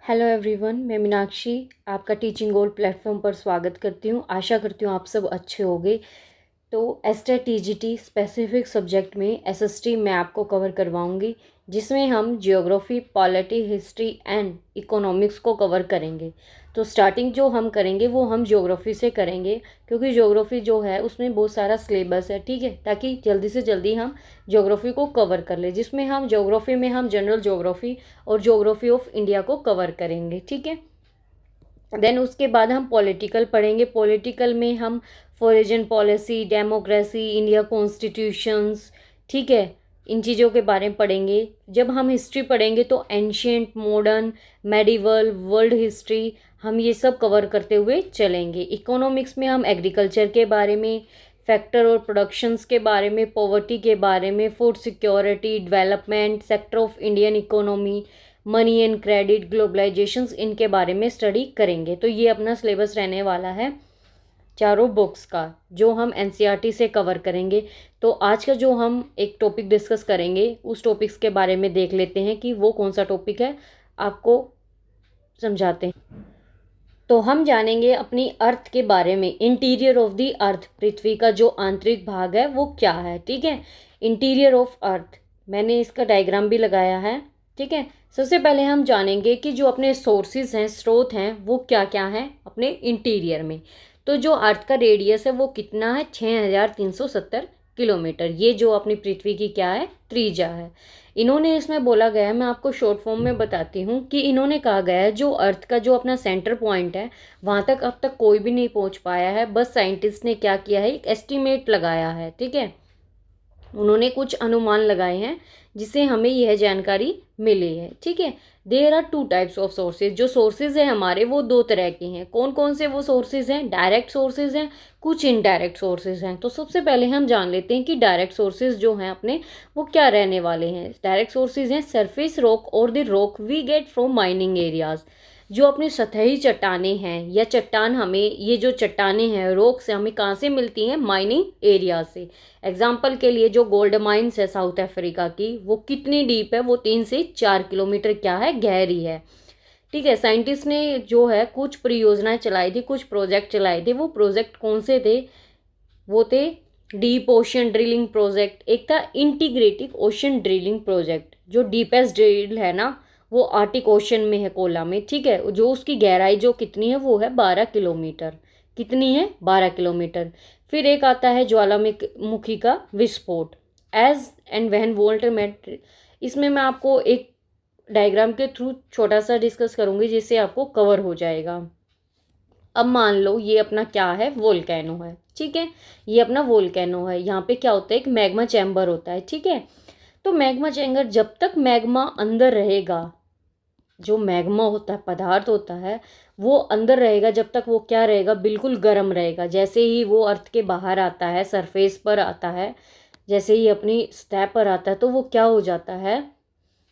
Hello everyone, मैं मीनाक्षी आपका teaching gold platform पर स्वागत करती हूँ। आशा करती हूँ आप सब अच्छे होंगे। तो एसटेट टीजीटी स्पेसिफिक सब्जेक्ट में एसएसटी मैं आपको कवर करवाऊँगी, जिसमें हम geography, polity, history and economics को कवर करेंगे। तो स्टार्टिंग जो हम करेंगे वो हम ज्योग्राफी से करेंगे, क्योंकि ज्योग्राफी जो है उसमें बहुत सारा सिलेबस है, ठीक है, ताकि जल्दी से जल्दी हम ज्योग्राफी को कवर कर ले, जिसमें हम ज्योग्राफी में हम जनरल ज्योग्राफी और ज्योग्राफी ऑफ इंडिया को कवर करेंगे, ठीक है। देन उसके बाद हम पॉलिटिकल पढ़ेंगे। पॉलिटिकल में हम foreign policy, democracy, India constitutions, ठीक है, इन चीज़ों के बारे में पढ़ेंगे। जब हम हिस्ट्री पढ़ेंगे तो ancient, modern, medieval, world history, हम ये सब कवर करते हुए चलेंगे। इकोनॉमिक्स में हम एग्रीकल्चर के बारे में, फैक्टर और प्रोडक्शंस के बारे में, पॉवर्टी के बारे में, food security, development, sector of Indian economy, money and credit, globalizations, इनके बारे में स्टडी करेंगे। तो ये अपना सिलेबस रहने वाला है चारों बुक्स का, जो हम एनसीईआरटी से कवर करेंगे। तो आज का जो हम एक टॉपिक डिस्कस करेंगे, उस टॉपिक्स के बारे में देख लेते हैं कि वो कौन सा टॉपिक है, आपको समझाते हैं। तो हम जानेंगे अपनी अर्थ के बारे में। इंटीरियर ऑफ द अर्थ, पृथ्वी का जो आंतरिक भाग है वो क्या है, ठीक है। इंटीरियर ऑफ अर्थ, मैंने इसका डायग्राम भी लगाया है, ठीक है। सबसे पहले हम जानेंगे कि जो अपने सोर्सेज हैं, स्रोत हैं, वो क्या क्या हैं अपने इंटीरियर में। तो जो अर्थ का रेडियस है वो कितना है, 6370 किलोमीटर। ये जो अपनी पृथ्वी की क्या है, त्रिज्या है। इन्होंने इसमें बोला गया है, मैं आपको शॉर्ट फॉर्म में बताती हूँ कि इन्होंने कहा गया है जो अर्थ का जो अपना सेंटर पॉइंट है वहाँ तक अब तक कोई भी नहीं पहुँच पाया है। बस साइंटिस्ट ने क्या किया है, एक एस्टीमेट लगाया है, ठीक है। उन्होंने कुछ अनुमान लगाए हैं जिससे हमें यह जानकारी मिली है, ठीक है। There are two types of sources. जो सोर्सेज हैं हमारे वो दो तरह के हैं। कौन कौन से वो सोर्सेज हैं? डायरेक्ट सोर्सेज हैं, कुछ इनडायरेक्ट सोर्सेज हैं। तो सबसे पहले हम जान लेते हैं कि डायरेक्ट सोर्सेज जो हैं अपने, वो क्या रहने वाले हैं। डायरेक्ट सोर्सेज हैं सरफेस रॉक और the rock we get from mining areas. जो अपनी सतही चट्टानें हैं या चट्टान, हमें ये जो चट्टानें हैं रॉक से हमें कहाँ से मिलती हैं, माइनिंग एरिया से। एग्जाम्पल के लिए जो गोल्ड माइंस है साउथ अफ्रीका की, वो कितनी डीप है, वो 3 से 4 किलोमीटर क्या है, गहरी है, ठीक है। साइंटिस्ट ने जो है कुछ परियोजनाएं चलाई थी, कुछ प्रोजेक्ट चलाए थे। वो प्रोजेक्ट कौन से थे? वो थे डीप ओशन ड्रिलिंग प्रोजेक्ट, एक था इंटीग्रेटिव ओशन ड्रिलिंग प्रोजेक्ट। जो डीपेस्ट ड्रिल है ना, वो आर्टिक ओशन में है, कोला में, ठीक है। जो उसकी गहराई जो कितनी है, वो है 12 किलोमीटर। कितनी है? 12 किलोमीटर। फिर एक आता है ज्वालामुखी का विस्फोट, as and when volt met. इसमें मैं आपको एक डायग्राम के थ्रू छोटा सा डिस्कस करूंगी, जिससे आपको कवर हो जाएगा। अब मान लो ये अपना क्या है, वोल्केनो है, ठीक है। ये अपना वोल्केनो है। यहाँ पे क्या होता है, एक मैग्मा चैम्बर होता है, ठीक है। तो मैग्मा चैम्बर, जब तक मैग्मा अंदर रहेगा, जो मैग्मा होता है, पदार्थ होता है, वो अंदर रहेगा जब तक वो क्या रहेगा, बिल्कुल गर्म रहेगा। जैसे ही वो अर्थ के बाहर आता है, सरफेस पर आता है, जैसे ही अपनी सतह पर आता है, तो वो क्या हो जाता है,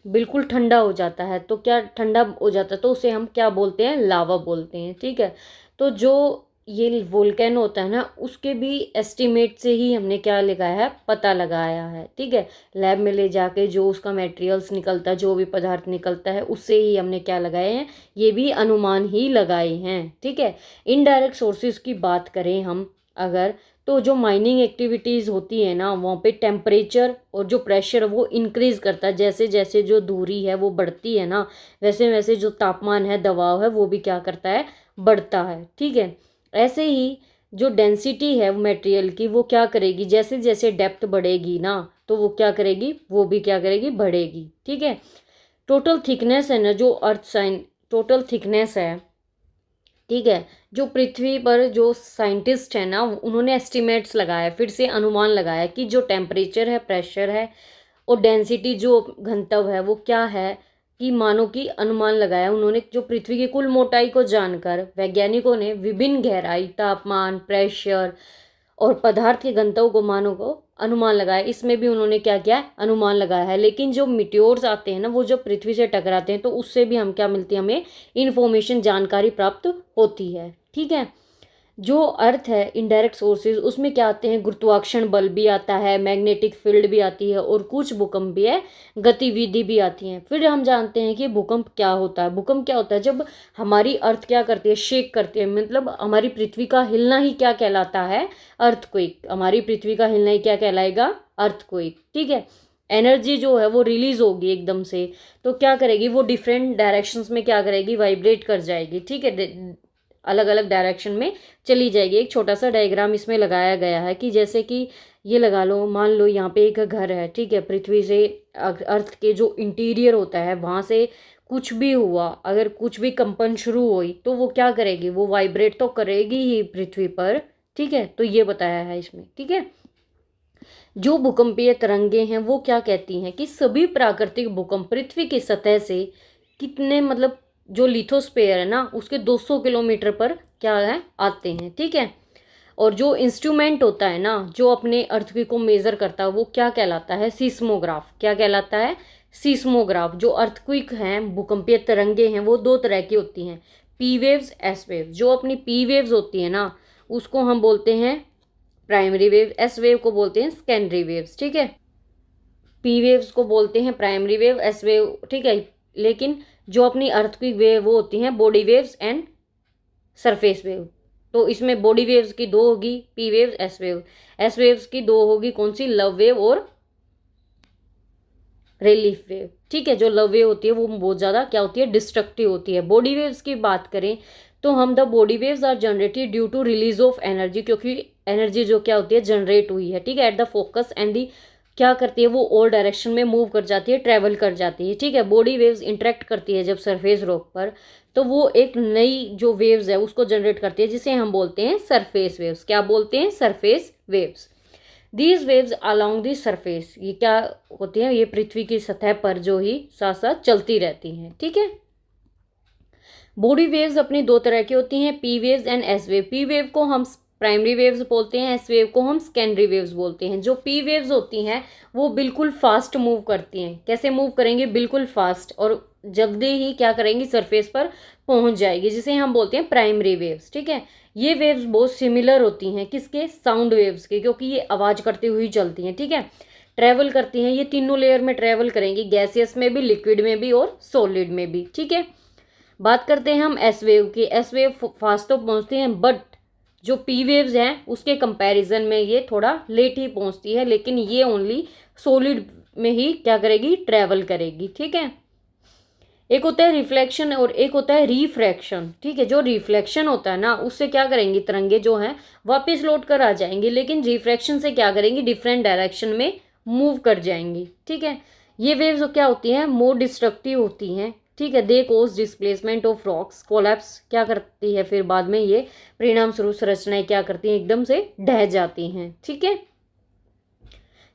बिल्कुल ठंडा हो जाता है। तो क्या ठंडा हो जाता है तो उसे हम क्या बोलते हैं, लावा बोलते हैं, ठीक है। तो जो ये वोल्केनो होता है ना, उसके भी एस्टीमेट से ही हमने क्या लगाया है, पता लगाया है, ठीक है। लैब में ले जाके जो उसका मटेरियल्स निकलता है, जो भी पदार्थ निकलता है, उससे ही हमने क्या लगाए हैं, ये भी अनुमान ही लगाए हैं, ठीक है। इनडायरेक्ट सोर्सेज की बात करें हम अगर, तो जो माइनिंग एक्टिविटीज़ होती है ना, वहाँ पे टेम्परेचर और जो प्रेशर वो इंक्रीज़ करता है। जैसे जैसे जो दूरी है वो बढ़ती है ना, वैसे वैसे जो तापमान है, दबाव है, वो भी क्या करता है, बढ़ता है, ठीक है। ऐसे ही जो डेंसिटी है मटेरियल की, वो क्या करेगी, जैसे जैसे डेप्थ बढ़ेगी ना, तो वो क्या करेगी, वो भी क्या करेगी, बढ़ेगी, ठीक है। टोटल थिकनेस है ना, जो अर्थ साइन टोटल थिकनेस है, ठीक है। जो पृथ्वी पर जो साइंटिस्ट है ना, उन्होंने एस्टिमेट्स लगाया, फिर से अनुमान लगाया कि जो टेम्परेचर है, प्रेशर है और डेंसिटी जो घनत्व है, वो क्या है, कि मानो की अनुमान लगाया उन्होंने। जो पृथ्वी की कुल मोटाई को जानकर वैज्ञानिकों ने विभिन्न गहराई, तापमान, प्रेशर और पदार्थ के घनत्व को, मानों को अनुमान लगाया। इसमें भी उन्होंने क्या किया है, अनुमान लगाया है। लेकिन जो मिट्योर्स आते हैं ना, वो जब पृथ्वी से टकराते हैं, तो उससे भी हम क्या मिलती है, हमें इन्फॉर्मेशन, जानकारी प्राप्त होती है, ठीक है। जो अर्थ है इनडायरेक्ट सोर्सेज, उसमें क्या आते हैं, गुरुत्वाकर्षण बल भी आता है, मैग्नेटिक फील्ड भी आती है, और कुछ भूकंप भी है, गतिविधि भी आती है। फिर हम जानते हैं कि भूकंप क्या होता है। भूकंप क्या होता है, जब हमारी अर्थ क्या करती है, शेक करती है, मतलब हमारी पृथ्वी का हिलना ही क्या कहलाता है, अर्थक्वेक। हमारी पृथ्वी का हिलना ही क्या कहलाएगा, अर्थक्वेक। ठीक है, एनर्जी जो है वो रिलीज होगी एकदम से, तो क्या करेगी वो, डिफरेंट डायरेक्शंस में क्या करेगी, वाइब्रेट कर जाएगी। ठीक है, अलग अलग डायरेक्शन में चली जाएगी। एक छोटा सा डायग्राम इसमें लगाया गया है कि जैसे कि ये लगा लो, मान लो यहाँ पे एक घर है। ठीक है, पृथ्वी से अर्थ के जो इंटीरियर होता है वहाँ से कुछ भी हुआ, अगर कुछ भी कंपन शुरू हुई तो वो क्या करेगी, वो वाइब्रेट तो करेगी ही पृथ्वी पर। ठीक है, तो ये बताया है इसमें। ठीक है, जो भूकंपीय तरंगे हैं वो क्या कहती हैं कि सभी प्राकृतिक भूकंप पृथ्वी की सतह से कितने, मतलब जो लिथोस्फीयर है ना उसके 200 किलोमीटर पर क्या है, आते हैं। ठीक है, और जो इंस्ट्रूमेंट होता है ना जो अपने अर्थक्वेक को मेजर करता है वो क्या कहलाता है, सीस्मोग्राफ। क्या कहलाता है, सीस्मोग्राफ। जो अर्थक्वेक हैं, भूकंपीय तरंगे हैं, वो दो तरह की होती हैं, पी वेव्स, एस वेव्स। जो अपनी पी वेव्स होती है ना उसको हम बोलते हैं प्राइमरी वेव, एस वेव को बोलते हैं सेकेंडरी वेव्स। ठीक है, पी वेव्स को बोलते हैं प्राइमरी वेव, एस वेव। ठीक है, लेकिन जो अपनी अर्थक्वेक वेव वो होती हैं body waves and surface wave. तो इसमें बॉडी वेव्स की दो होगी, P waves, S wave. S waves की दो होगी, कौन सी, लव वेव और रिलीफ वेव। ठीक है, जो लव वेव होती है वो बहुत ज़्यादा क्या होती है, डिस्ट्रक्टिव होती है। बॉडी वेव्स की बात करें तो हम, the body waves are generated due to release of energy, क्योंकि एनर्जी जो क्या होती है, जनरेट हुई है। ठीक है, at the focus and the, क्या करती है वो, ऑल डायरेक्शन में मूव कर जाती है, ट्रेवल कर जाती है। ठीक है, बॉडी वेव्स इंटरेक्ट करती है जब सरफेस रॉक पर, तो वो एक नई जो वेव्स है उसको जनरेट करती है, जिसे हम बोलते हैं सरफेस वेव्स। क्या बोलते हैं, surface waves. These waves along the surface, ये क्या होती हैं, ये पृथ्वी की सतह पर जो ही साथ साथ चलती रहती हैं। ठीक है, बॉडी वेव्स अपनी दो तरह की होती हैं, P waves and S wave. P wave को हम प्राइमरी वेव्स बोलते हैं, एस वेव को हम सेकेंडरी वेव्स बोलते हैं। जो पी वेव्स होती हैं वो बिल्कुल फास्ट मूव करती हैं। कैसे मूव करेंगे, बिल्कुल फास्ट, और जल्दी ही क्या करेंगी, सरफेस पर पहुंच जाएगी, जिसे हम बोलते हैं प्राइमरी वेव्स। ठीक है, ये वेव्स बहुत सिमिलर होती हैं किसके, साउंड वेव्स के, क्योंकि ये आवाज करती हुई चलती हैं। ठीक है, ट्रेवल करती हैं, ये तीनों लेयर में ट्रेवल करेंगी, गैसियस में भी, लिक्विड में भी और सॉलिड में भी। ठीक है, बात करते हैं हम एस वेव की। एस वेव फास्ट तो पहुंचती हैं, बट जो पी वेव्स हैं उसके कंपैरिजन में ये थोड़ा लेट ही पहुंचती है, लेकिन ये ओनली सॉलिड में ही क्या करेगी, ट्रेवल करेगी। ठीक है, एक होता है रिफ्लेक्शन और एक होता है रिफ्रैक्शन। ठीक है, जो रिफ्लेक्शन होता है ना उससे क्या करेंगी, तरंगे जो हैं वापस लौट कर आ जाएंगी, लेकिन रिफ्रैक्शन से क्या करेंगी, डिफरेंट डायरेक्शन में मूव कर जाएंगी। ठीक है, ये वेव्स क्या होती हैं, मोर डिस्ट्रक्टिव होती हैं। ठीक है, दे कोज डिस्प्लेसमेंट ऑफ रॉक्स, कोलैप्स क्या करती है, फिर बाद में ये परिणाम स्वरूप संरचनाएं क्या करती हैं, एकदम से ढह जाती हैं। ठीक है,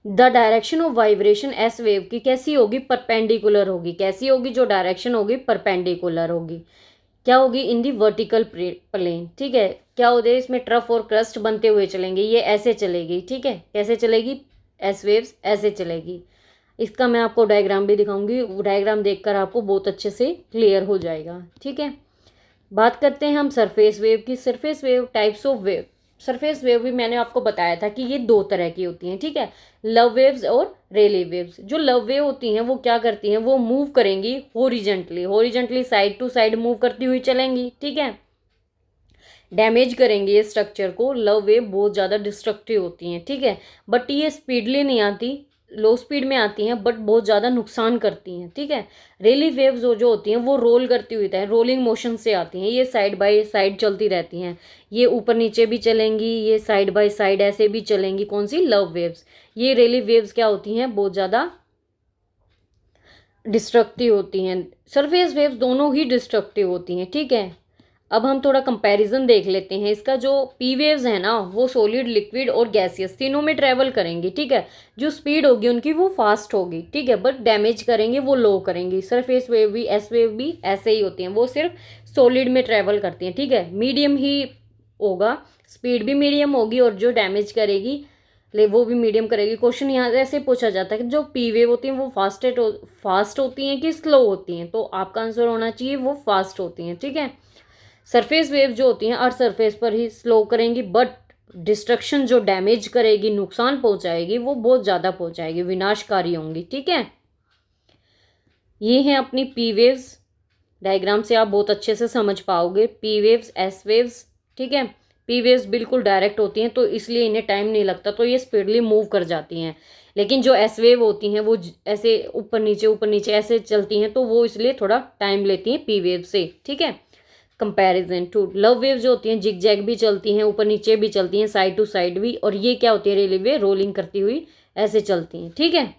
the direction of vibration S wave की कैसी होगी, परपेंडिकुलर होगी। कैसी होगी, जो डायरेक्शन होगी परपेंडिकुलर होगी। क्या होगी, इन दी वर्टिकल प्लेन। ठीक है, क्या होता है, इसमें ट्रफ और क्रस्ट बनते हुए चलेंगे, ये ऐसे चलेगी। ठीक है, कैसे चलेगी, एस वेव्स ऐसे चलेगी। इसका मैं आपको डायग्राम भी दिखाऊंगी, डायग्राम देखकर आपको बहुत अच्छे से क्लियर हो जाएगा। ठीक है, बात करते हैं हम सरफेस वेव की। Surface wave, types of wave. Surface wave भी मैंने आपको बताया था कि ये दो तरह की होती हैं। ठीक है, लव वेव्स और रेले वेव्स। जो लव वेव होती हैं वो क्या करती हैं, वो मूव करेंगी horizontally, horizontally side to side move करती हुई चलेंगी। ठीक है, डैमेज करेंगे ये स्ट्रक्चर को। लव वेव बहुत ज़्यादा डिस्ट्रक्टिव होती हैं। ठीक है, बट ये स्पीडली नहीं आती, लो स्पीड में आती हैं, बट बहुत ज़्यादा नुकसान करती हैं। ठीक है, रेली वेव्स जो होती हैं वो रोल करती हुई है, रोलिंग मोशन से आती हैं। ये साइड बाय साइड चलती रहती हैं, ये ऊपर नीचे भी चलेंगी, ये साइड बाय साइड ऐसे भी चलेंगी। कौन सी, लव वेव्स। ये रेली वेव्स क्या होती हैं, बहुत ज़्यादा डिस्ट्रक्टिव होती हैं। सरफेस वेव्स दोनों ही डिस्ट्रक्टिव होती हैं। ठीक है, अब हम थोड़ा कंपैरिजन देख लेते हैं इसका। जो पी वेव्स है ना वो सॉलिड, लिक्विड और गैसियस तीनों में ट्रेवल करेंगी। ठीक है, जो स्पीड होगी उनकी वो फास्ट होगी। ठीक है, बट डैमेज करेंगे वो लो करेंगी। सरफेस वेव भी, एस वेव भी ऐसे ही होती हैं, वो सिर्फ सॉलिड में ट्रेवल करती हैं। ठीक है, मीडियम ही होगा, स्पीड भी मीडियम होगी और जो डैमेज करेगी वो भी मीडियम करेगी। क्वेश्चन यहाँ ऐसे पूछा जाता है कि जो पी वेव होती हैं वो फास्ट होती हैं कि स्लो होती हैं, तो आपका आंसर होना चाहिए वो फास्ट होती हैं। ठीक है, सरफेस वेव जो होती हैं अर्थ सरफेस पर ही स्लो करेंगी, बट डिस्ट्रक्शन जो डैमेज करेगी, नुकसान पहुंचाएगी, वो बहुत ज़्यादा पहुंचाएगी, विनाशकारी होंगी। ठीक है, ये हैं अपनी पी वेव्स। डायग्राम से आप बहुत अच्छे से समझ पाओगे। P waves, S waves. ठीक है, पी वेव्स बिल्कुल डायरेक्ट होती हैं तो इसलिए इन्हें टाइम नहीं लगता, तो ये स्पीडली मूव कर जाती हैं। लेकिन जो एस वेव होती हैं वो ऐसे ऊपर नीचे ऐसे चलती हैं, तो वो इसलिए थोड़ा टाइम लेती हैं पी वेव से। ठीक है, कंपैरिजन टू लव वेव जो होती हैं जिग जैग भी चलती हैं, ऊपर नीचे भी चलती हैं, साइड टू साइड भी। और ये क्या होती है, रेलवे रोलिंग करती हुई ऐसे चलती हैं। ठीक है,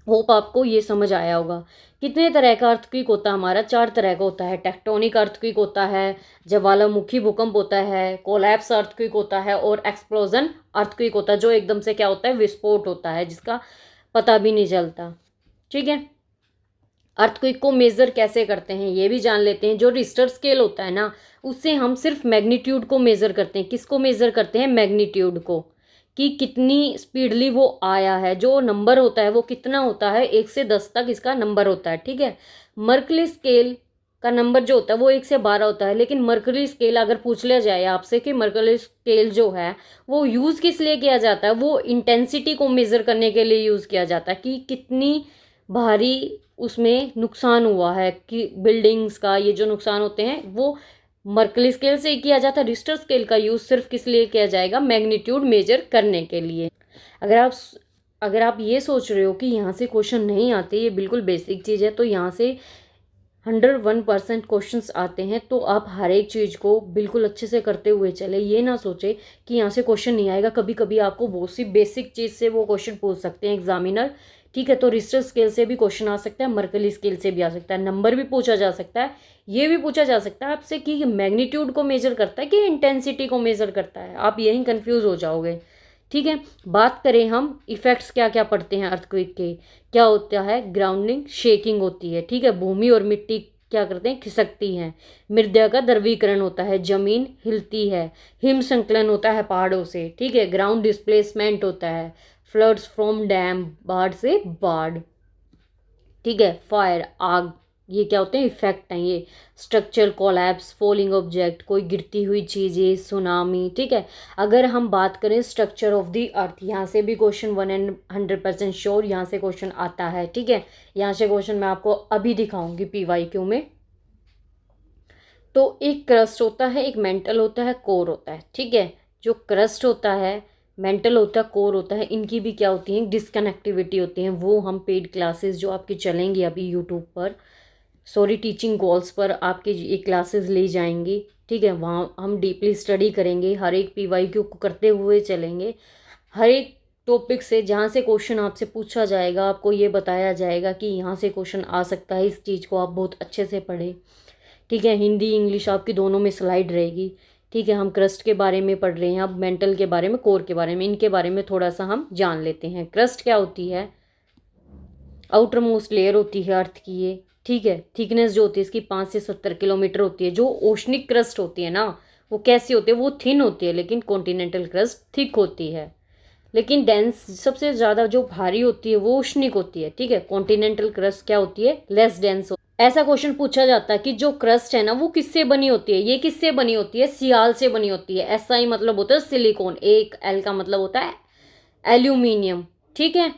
होप आपको ये समझ आया होगा। कितने तरह का अर्थक्वेक होता है हमारा? 4 तरह का होता है। टेक्टोनिक अर्थक्वेक होता है, ज्वालामुखी भूकंप होता है, कोलैप्स अर्थक्वेक होता है, और एक्सप्लोजन अर्थक्वेक होता है जो एकदम से क्या होता है, विस्फोट होता है जिसका पता भी नहीं चलता। ठीक है, अर्थक्वेक को मेज़र कैसे करते हैं ये भी जान लेते हैं। जो रिश्टर स्केल होता है ना, उससे हम सिर्फ मैग्नीट्यूड को मेज़र करते हैं। किसको मेज़र करते हैं? मैग्नीट्यूड को, कि कितनी स्पीडली वो आया है। जो नंबर होता है वो कितना होता है, 1 से 10 तक इसका नंबर होता है। ठीक है, मर्कली स्केल का नंबर जो होता है वो 1 से 12 होता है। लेकिन मर्कली स्केल अगर पूछ लिया जाए आपसे कि मर्कली स्केल जो है वो यूज़ किस लिए किया जाता है, वो इंटेंसिटी को मेज़र करने के लिए यूज़ किया जाता है, कि कितनी भारी उसमें नुकसान हुआ है, कि बिल्डिंग्स का ये जो नुकसान होते हैं वो मर्कली स्केल से ही किया जाता है। रिश्टर स्केल का यूज़ सिर्फ किस लिए किया जाएगा? मैग्नीट्यूड मेजर करने के लिए। अगर आप अगर आप ये सोच रहे हो कि यहाँ से क्वेश्चन नहीं आते, ये बिल्कुल बेसिक चीज़ है, तो यहाँ से 101% क्वेश्चंस आते हैं। तो आप हर एक चीज़ को बिल्कुल अच्छे से करते हुए चले। ये ना सोचे कि यहाँ से क्वेश्चन नहीं आएगा। कभी कभी आपको बहुत सी बेसिक चीज़ से वो क्वेश्चन पूछ सकते हैं एग्जामिनर। ठीक है, तो रिश्टर स्केल से भी क्वेश्चन आ सकता है, मर्कली स्केल से भी आ सकता है, नंबर भी पूछा जा सकता है। ये भी पूछा जा सकता है आपसे कि मैग्नीट्यूड को मेजर करता है कि इंटेंसिटी को मेजर करता है। आप यहीं कंफ्यूज हो जाओगे। ठीक है, बात करें हम इफेक्ट्स क्या क्या पड़ते हैं अर्थक्वेक के। क्या होता है? ग्राउंडिंग, शेकिंग होती है। ठीक है, भूमि और मिट्टी क्या करते हैं? खिसकती हैं। मृदा का द्रवीकरण होता है, जमीन हिलती है। हिम संकलन होता है पहाड़ों से। ठीक है, ग्राउंड डिस्प्लेसमेंट होता है। फ्लड्स फ्रॉम डैम, बाढ़ से बाढ़। ठीक है, फायर, आग, ये क्या होते हैं? इफेक्ट हैं ये। स्ट्रक्चर कोलैप्स, फॉलिंग ऑब्जेक्ट, कोई गिरती हुई चीज़ें, सुनामी। ठीक है, अगर हम बात करें स्ट्रक्चर ऑफ द अर्थ, यहाँ से भी क्वेश्चन 100% श्योर यहाँ से क्वेश्चन आता है। ठीक है, यहाँ से क्वेश्चन मैं आपको अभी दिखाऊंगी PYQ में। तो एक क्रस्ट होता है, एक मेंटल होता है, कोर होता है। ठीक है, जो क्रस्ट होता है, मेंटल होता है, कोर होता है, इनकी भी क्या होती है? डिस्कनेक्टिविटी होती है। वो हम पेड क्लासेस जो आपकी चलेंगी अभी यूट्यूब पर, सॉरी टीचिंग गोल्स पर आपकी ये क्लासेस ली जाएंगी। ठीक है, वहाँ हम डीपली स्टडी करेंगे, हर एक PYQ को करते हुए चलेंगे। हर एक टॉपिक से जहाँ से क्वेश्चन आपसे पूछा जाएगा, आपको ये बताया जाएगा कि यहाँ से क्वेश्चन आ सकता है। इस चीज़ को आप बहुत अच्छे से पढ़ें। ठीक है, हिंदी इंग्लिश आपकी दोनों में स्लाइड रहेगी। ठीक है, हम क्रस्ट के बारे में पढ़ रहे हैं, अब मेंटल के बारे में, कोर के बारे में, इनके बारे में थोड़ा सा हम जान लेते हैं। क्रस्ट क्या होती है? आउटर मोस्ट लेयर होती है अर्थ की ये। ठीक है, थिकनेस जो होती है इसकी 5 से 70 किलोमीटर होती है। जो ओशनिक क्रस्ट होती है ना, वो कैसी होती है? वो थिन होती है, लेकिन कॉन्टिनेंटल क्रस्ट थिक होती है। लेकिन डेंस सबसे ज़्यादा जो भारी होती है वो ओशनिक होती है। ठीक है, कॉन्टिनेंटल क्रस्ट क्या होती है? Less dense. ऐसा क्वेश्चन पूछा जाता है कि जो क्रस्ट है ना वो किससे बनी होती है? ये किससे बनी होती है? सियाल से बनी होती है। SI मतलब होता है सिलिकॉन, एक L का मतलब होता है एल्यूमिनियम। ठीक है,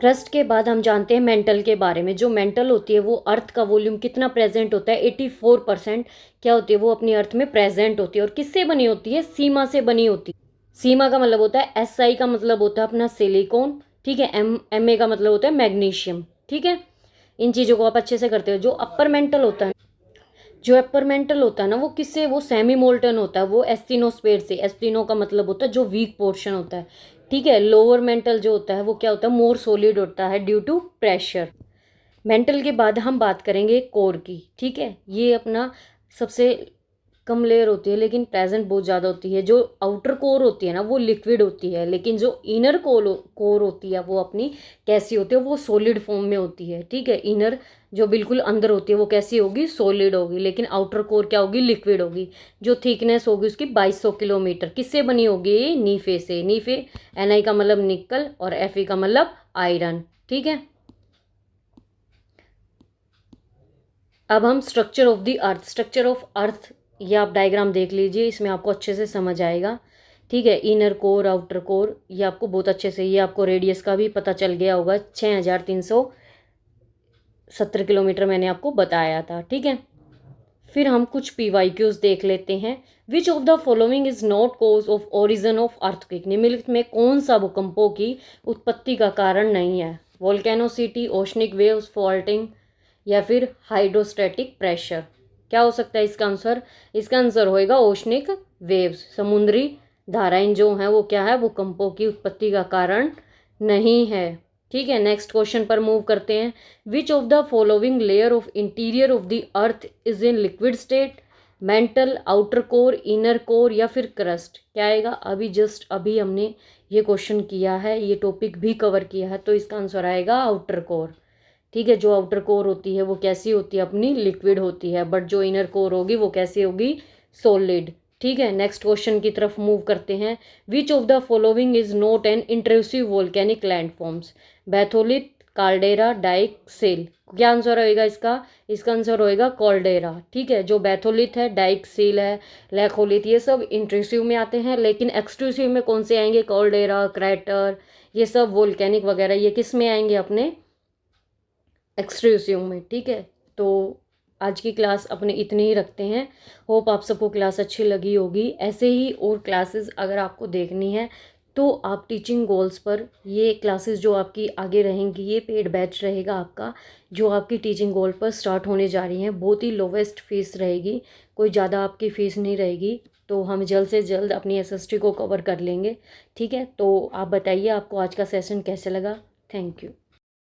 क्रस्ट के बाद हम जानते हैं मेंटल के बारे में। जो मेंटल होती है वो अर्थ का वॉल्यूम कितना प्रेजेंट होता है? 84% क्या होती है? वो अपनी अर्थ में प्रेजेंट होती है। और किससे बनी होती है? सीमा से बनी होती है। सीमा का मतलब होता है, SI का मतलब होता है अपना सिलिकॉन। ठीक है, MA का मतलब होता है मैग्नीशियम। ठीक है, इन चीज़ों को आप अच्छे से करते हो। जो अपर मेंटल होता है, जो अपर मेंटल होता है ना, वो किससे? वो सेमी मोल्टन होता है, वो एस्टिनोस्फेयर से। एस्टिनो का मतलब होता है जो वीक पोर्शन होता है। ठीक है, लोअर मेंटल जो होता है वो क्या होता है? मोर सॉलिड होता है ड्यू टू प्रेशर। मेंटल के बाद हम बात करेंगे कोर की। ठीक है, ये अपना सबसे कम लेयर होती है, लेकिन प्रेजेंट बहुत ज़्यादा होती है। जो आउटर कोर होती है ना वो लिक्विड होती है, लेकिन जो इनर कोर होती है वो अपनी कैसी होती है? वो सॉलिड फॉर्म में होती है। ठीक है, इनर जो बिल्कुल अंदर होती है वो कैसी होगी? सॉलिड होगी। लेकिन आउटर कोर क्या होगी? लिक्विड होगी। जो थिकनेस होगी उसकी 2200 किलोमीटर। किससे बनी होगी? नीफे से। नीफे, Ni का मतलब निकल और Fe का मतलब आयरन। ठीक है, अब हम structure of the earth, structure of earth, ये आप डायग्राम देख लीजिए, इसमें आपको अच्छे से समझ आएगा। ठीक है, इनर कोर, आउटर कोर, ये आपको बहुत अच्छे से, ये आपको रेडियस का भी पता चल गया होगा, 6370 किलोमीटर मैंने आपको बताया था। ठीक है, फिर हम कुछ PYQs देख लेते हैं। Which of the following is not cause of origin of earthquake, निम्नलिखित में कौन सा भूकंपों की उत्पत्ति का कारण नहीं है? वोल्केनोसिटी, ओशनिक वेव्स, फॉल्टिंग, या फिर हाइड्रोस्टैटिक प्रेशर। क्या हो सकता है इसका आंसर? इसका आंसर होएगा ओशनिक वेव्स। समुद्री धाराएं जो हैं वो क्या है, भूकंपों की उत्पत्ति का कारण नहीं है। ठीक है, नेक्स्ट क्वेश्चन पर मूव करते हैं। Which of the following layer of interior of the earth is in liquid state? Mental, outer core, inner core, या फिर क्रस्ट? क्या आएगा? अभी हमने ये क्वेश्चन किया है, ये टॉपिक भी कवर किया है, तो इसका आंसर आएगा आउटर कोर। ठीक है, जो आउटर कोर होती है वो कैसी होती है? अपनी लिक्विड होती है, बट जो इनर कोर होगी वो कैसी होगी? सॉलिड। ठीक है, नेक्स्ट क्वेश्चन की तरफ मूव करते हैं। Which of the following is not an intrusive volcanic landforms? Batholith, caldera, dyke, sill. क्या आंसर होएगा इसका? इसका आंसर होएगा कॉल्डेरा। ठीक है, जो बैथोलिथ है, डाइक, सेल है, लैकोलिथ, ये सब इंट्रूसिव में आते हैं, लेकिन एक्सट्रूसिव में कौन से आएंगे? कॉल्डेरा, क्रैटर, ये सब वोल्केनिक वगैरह, ये किस में आएंगे? अपने एक्सट्रूसिव में। ठीक है, तो आज की क्लास अपने इतने ही रखते हैं। होप आप सबको क्लास अच्छी लगी होगी। ऐसे ही और क्लासेस अगर आपको देखनी है तो आप टीचिंग गोल्स पर, ये क्लासेस जो आपकी आगे रहेंगी, ये पेड बैच रहेगा आपका, जो आपकी टीचिंग गोल पर स्टार्ट होने जा रही हैं। बहुत ही लोवेस्ट फीस रहेगी, कोई ज़्यादा आपकी फ़ीस नहीं रहेगी। तो हम जल्द से जल्द अपनी SST को कवर कर लेंगे। ठीक है, तो आप बताइए आपको आज का सेशन कैसे लगा। Thank you.